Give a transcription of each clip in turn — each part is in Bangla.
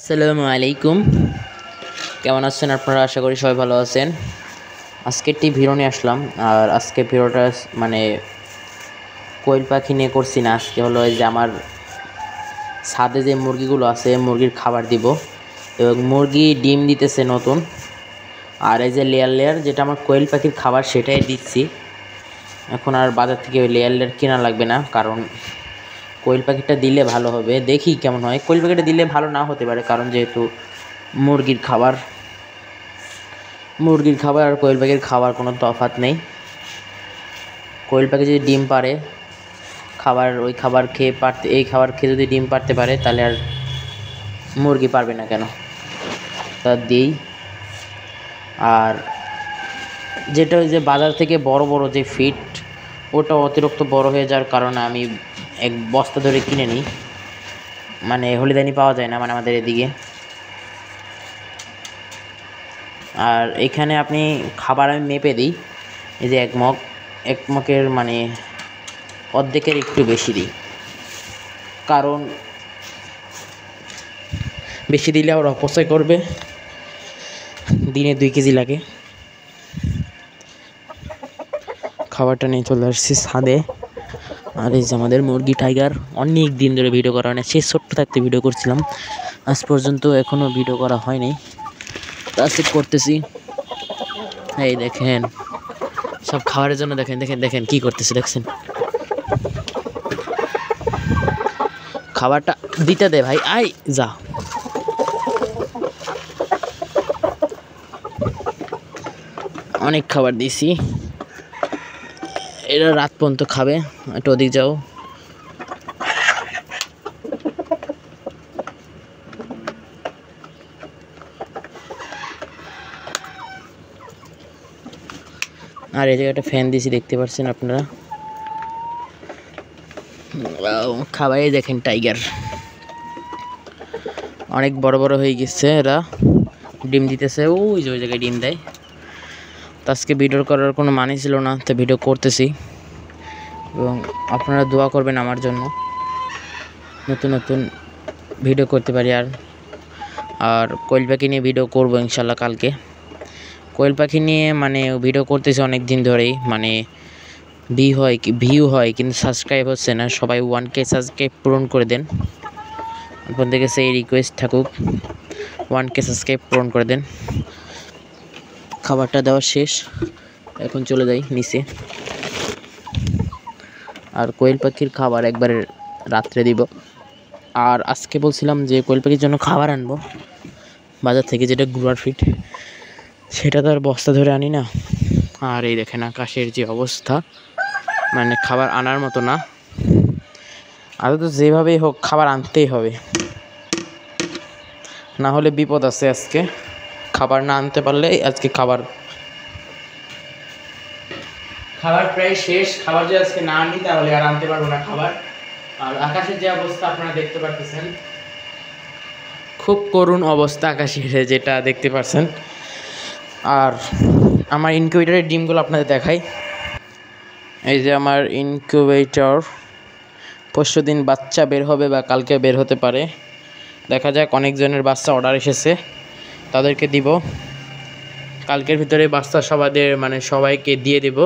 আসসালামু আলাইকুম। কেমন আছেন আপনারা? আশা করি সবাই ভালো আছেন। আজকে একটি ভিডিও নিয়ে আসলাম। আর আজকে ভিডিওটা মানে কোয়েল পাখি নিয়ে করছি না। আজকে হলো এই যে আমার ছাদে যে মুরগিগুলো আছে মুরগির খাবার দিব, এবং মুরগি ডিম দিতেছে নতুন। আর এই যে লেয়ার যেটা আমার কোয়েল পাখির খাবার সেটাই দিচ্ছি। এখন আর বাজার থেকে ওই লেয়ার কেনা লাগবে না, কারণ কোয়েল পাখিটা দিলে ভালো হবে। দেখি কেমন হয়। কোয়েল পাখিটা দিলে ভালো না হতে পারে, কারণ যেহেতু মুরগির খাবার আর কোয়েল পাখির খাবার কোনো তফাৎ নেই। কোয়েল পাখি যদি ডিম পারে ওই খাবার খেয়ে এই খাবার খেয়ে যদি ডিম পারতে পারে, তাহলে আর মুরগি পারবে না কেন? তা দিই। আর যেটা ওই যে বাজার থেকে বড় বড় যে ফিট, ওটা অতিরিক্ত বড় হয়ে যাওয়ার কারণে আমি এক বস্তা ধরে কিনে নিই। মানে হলিদানি পাওয়া যায় না আমাদের এদিকে। আর এখানে আপনি খাবার আমি মেপে দিই। এই যে এক মগের মানে অর্ধেকের একটু বেশি দিই, কারণ বেশি দিলে আবার অপচয় করবে। দিনে 2 কেজি লাগে। খাবারটা নিয়ে চলে আসছি ছাদে। আর এই যে আমাদের মুরগি টাইগার, অনেক দিন ধরে ভিডিও করা হয় না। সে ছোট্ট থাকতে ভিডিও করছিলাম, আজ পর্যন্ত এখনও ভিডিও করা হয়নি। আজকে করতেছি। এই দেখেন সব খাবারের জন্য, দেখেন কি করতেছে দেখছেন। খাবারটা দিতে দে ভাই, আই যা। অনেক খাবার দিছি, এরা রাত পর্যন্ত খাবে। একটু ওদিক যাও। আর এই জায়গাটা ফ্যান দিয়েছি, দেখতে পাচ্ছেন আপনারা। খাবারই দেখেন টাইগার অনেক বড় বড় হয়ে গেছে। এরা ডিম দিতেছে, ওই জায়গায় ডিম দেয়। তো আজকে ভিডিও করার কোনো মানে ছিল না, তো ভিডিও করতেছি। এবং আপনারা দোয়া করবেন আমার জন্য, নতুন নতুন ভিডিও করতে পারি। আর কোয়েল পাখি নিয়ে ভিডিও করবো ইনশাল্লাহ কালকে। কোয়েল পাখি নিয়ে মানে ভিডিও করতেছি অনেক দিন ধরেই। মানে ভিউ হয় কিন্তু সাবস্ক্রাইব হচ্ছে না। সবাই 1K সাবস্ক্রাইব পূরণ করে দেন। আপনাদের কাছে এই রিকোয়েস্ট থাকুক, 1K সাবস্ক্রাইব পূরণ করে দেন। খাবারটা দেওয়া শেষ, এখন চলে যাই নিচে। আর কোয়েল পাখির খাবার একবারে রাত্রে দিব। আর আজকে বলছিলাম যে কোয়েল পাখির জন্য খাবার আনবো বাজার থেকে, যেটা গুঁড়ার ফিট, সেটা তো আর বস্তা ধরে আনি না। আর এই দেখেন আকাশের যে অবস্থা, মানে খাবার আনার মতো না। আরও তো যেভাবেই হোক খাবার আনতেই হবে, না হলে বিপদ আছে। আজকে খাবার না আনতে পারলে আজকে খাবার প্রায় শেষ। খাবার যদি আজকে না আনি তাহলে আর আনতে পারবো না খাবার। আর আকাশের যে অবস্থা আপনারা দেখতে পাচ্ছেন, খুব করুণ অবস্থা আকাশের, যেটা দেখতে পাচ্ছেন। আর আমার ইনকিউবেটরের ডিমগুলো আপনাদের দেখাই। এই যে আমার ইনকিউবেটর, পরশুদিন বাচ্চা বের হবে বা কালকে বের হতে পারে, দেখা যাক। অনেকজনের বাচ্চা অর্ডার এসেছে, তাদেরকে দিব কালকের ভিতরে। বাচ্চা সবাইকে দিয়ে দেব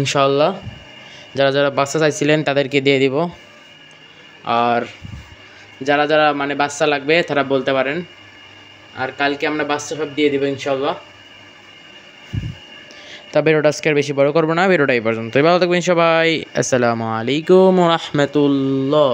ইনশাআল্লাহ। যারা বাচ্চা চাইছিলেন তাদেরকে দিয়ে দিব। আর যারা বাচ্চা লাগবে তারা বলতে পারেন। আর কালকে আমরা বাচ্চা সব দিয়ে দেবো ইনশাআল্লাহ। তা ভিডিওটা আজকে আর বেশি বড় করবো না, ভিডিওটা এই পর্যন্ত। ভালো থাকবেন সবাই। আসসালামু আলাইকুম ওয়া রাহমাতুল্লাহ।